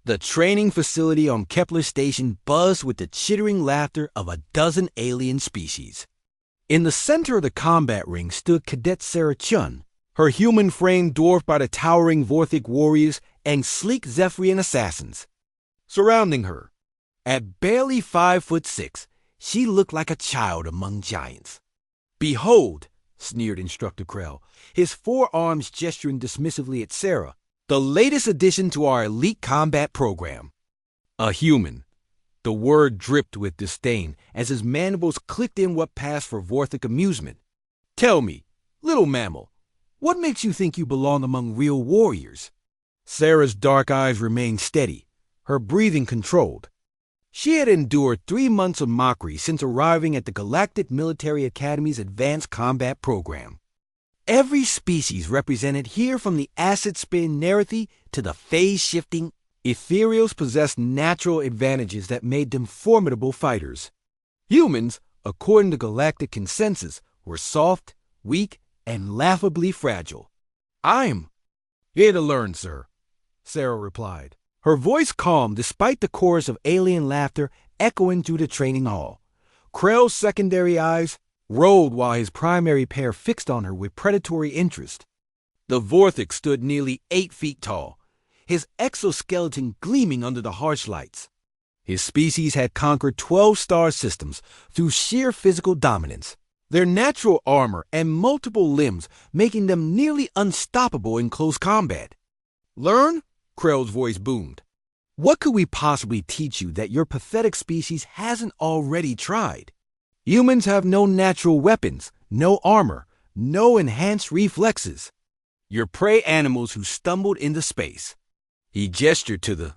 The training facility on Kepler Station buzzed with the chittering laughter of a dozen alien species. In the center of the combat ring stood Cadet Sarah Chun, her human frame dwarfed by the towering Vorthic warriors and sleek Zephyrian assassins. Surrounding her, at barely 5'6", she looked like a child among giants. "Behold," sneered Instructor Krell, his forearms gesturing dismissively at Sarah, "the latest addition to our elite combat program." A human. The word dripped with disdain as his mandibles clicked in what passed for Vorthic amusement. "Tell me, little mammal, what makes you think you belong among real warriors?" Sarah's dark eyes remained steady, her breathing controlled. She had endured 3 months of mockery since arriving at the Galactic Military Academy's Advanced Combat Program. Every species represented here, from the acid-spin Nerethi to the phase-shifting Ethereals, possessed natural advantages that made them formidable fighters. Humans, according to galactic consensus, were soft, weak, and laughably fragile. "I'm here to learn, sir," Sarah replied, her voice calm despite the chorus of alien laughter echoing through the training hall. Krell's secondary eyes rolled while his primary pair fixed on her with predatory interest. The Vorthic stood nearly 8 feet tall, his exoskeleton gleaming under the harsh lights. His species had conquered 12 star systems through sheer physical dominance, their natural armor and multiple limbs making them nearly unstoppable in close combat. "Learn?" Krell's voice boomed. "What could we possibly teach you that your pathetic species hasn't already tried? Humans have no natural weapons, no armor, no enhanced reflexes. You're prey animals who stumbled into space." He gestured to the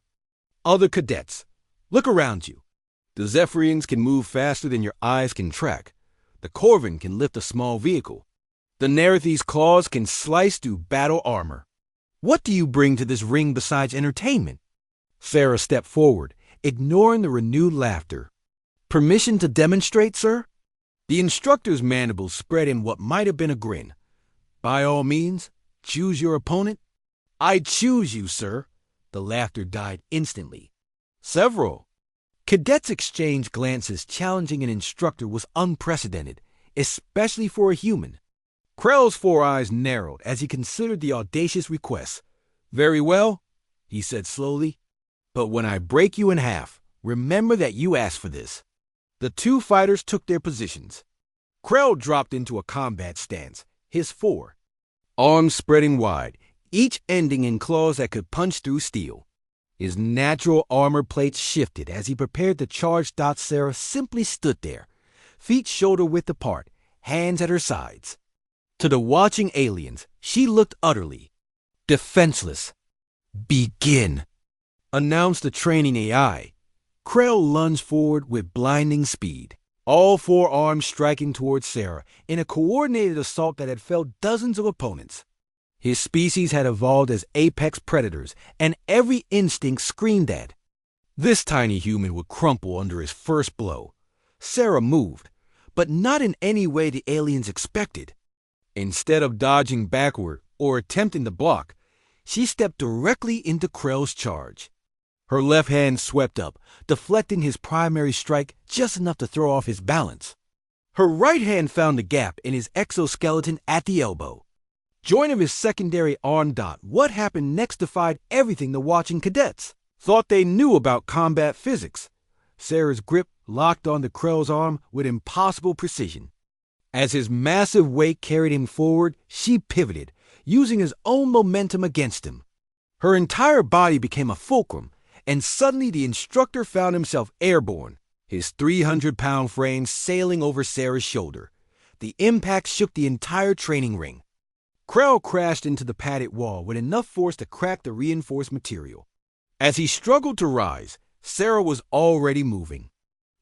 other cadets. "Look around you. The Zephyrians can move faster than your eyes can track. The Corvin can lift a small vehicle. The Nerethi's claws can slice through battle armor. What do you bring to this ring besides entertainment?" Sarah stepped forward, ignoring the renewed laughter. "Permission to demonstrate, sir?" The instructor's mandibles spread in what might have been a grin. "By all means, choose your opponent." "I choose you, sir." The laughter died instantly. "Several." Cadets exchanged glances. Challenging an instructor was unprecedented, especially for a human. Krell's 4 eyes narrowed as he considered the audacious request. "Very well," he said slowly. "But when I break you in half, remember that you asked for this." The 2 fighters took their positions. Krell dropped into a combat stance, his 4 arms spreading wide, each ending in claws that could punch through steel. His natural armor plates shifted as he prepared to charge. Sarah simply stood there, feet shoulder-width apart, hands at her sides. To the watching aliens, she looked utterly defenseless. "Begin," announced the training AI. Krell lunged forward with blinding speed, all 4 arms striking towards Sarah in a coordinated assault that had felled dozens of opponents. His species had evolved as apex predators, and every instinct screamed that this tiny human would crumple under his first blow. Sarah moved, but not in any way the aliens expected. Instead of dodging backward or attempting to block, she stepped directly into Krell's charge. Her left hand swept up, deflecting his primary strike just enough to throw off his balance. Her right hand found a gap in his exoskeleton at the elbow. Joint of his secondary arm dot, what happened next defied everything the watching cadets thought they knew about combat physics. Sarah's grip locked onto Krell's arm with impossible precision. As his massive weight carried him forward, she pivoted, using his own momentum against him. Her entire body became a fulcrum, and suddenly the instructor found himself airborne, his 300-pound frame sailing over Sarah's shoulder. The impact shook the entire training ring. Krell crashed into the padded wall with enough force to crack the reinforced material. As he struggled to rise, Sarah was already moving.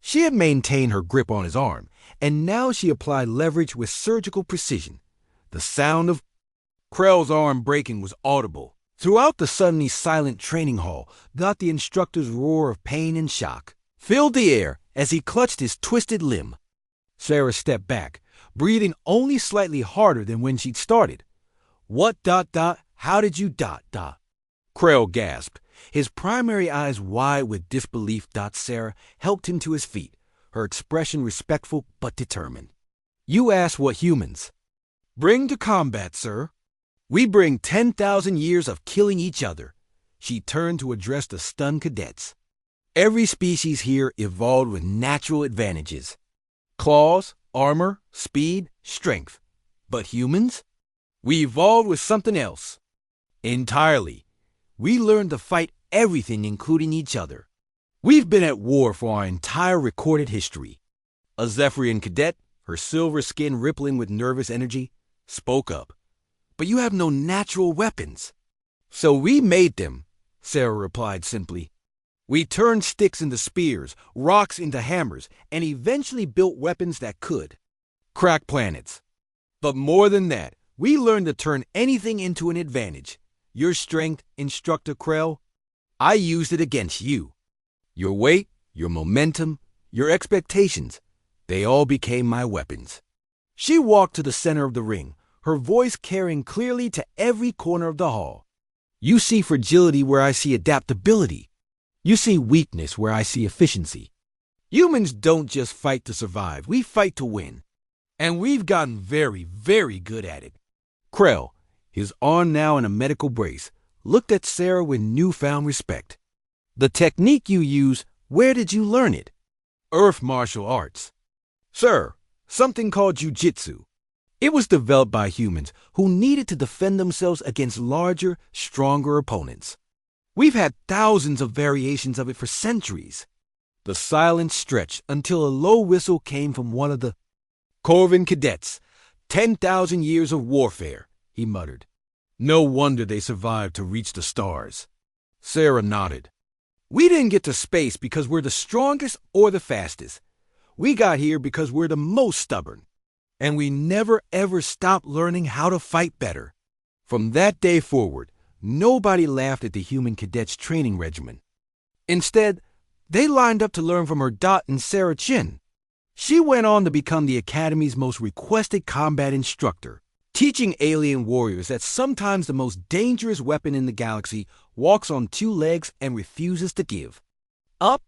She had maintained her grip on his arm, and now she applied leverage with surgical precision. The sound of Krell's arm breaking was audible. Throughout the suddenly silent training hall, the instructor's roar of pain and shock filled the air as he clutched his twisted limb. Sarah stepped back, breathing only slightly harder than when she'd started. "What ... how did you ... Krell gasped, His primary eyes wide with disbelief. Sarah helped him to his feet, her expression respectful but determined. You ask what humans bring to combat, sir. We bring 10,000 years of killing each other. She turned to address the stunned cadets. Every species here evolved with natural advantages. Claws, armor, speed, strength. But humans? We evolved with something else. Entirely. We learned to fight everything, including each other. We've been at war for our entire recorded history. A Zephyrian cadet, her silver skin rippling with nervous energy, spoke up. But you have no natural weapons. So we made them, Sarah replied simply. We turned sticks into spears, rocks into hammers, and eventually built weapons that could crack planets. But more than that, we learned to turn anything into an advantage. Your strength, Instructor Krell, I used it against you. Your weight, your momentum, your expectations, they all became my weapons. She walked to the center of the ring, her voice carrying clearly to every corner of the hall. You see fragility where I see adaptability. You see weakness where I see efficiency. Humans don't just fight to survive, we fight to win. And we've gotten very, very good at it. Krell, his arm now in a medical brace, looked at Sarah with newfound respect. The technique you use, where did you learn it? Earth martial arts. Sir, something called jujitsu. It was developed by humans who needed to defend themselves against larger, stronger opponents. We've had thousands of variations of it for centuries. The silence stretched until a low whistle came from one of the Corvin cadets. 10,000 years of warfare, he muttered. No wonder they survived to reach the stars. Sarah nodded. We didn't get to space because we're the strongest or the fastest. We got here because we're the most stubborn. And we never ever stopped learning how to fight better. From that day forward, nobody laughed at the human cadets' training regimen. Instead, they lined up to learn from her Dot and Sarah Chin. She went on to become the Academy's most requested combat instructor, teaching alien warriors that sometimes the most dangerous weapon in the galaxy walks on two legs and refuses to give up.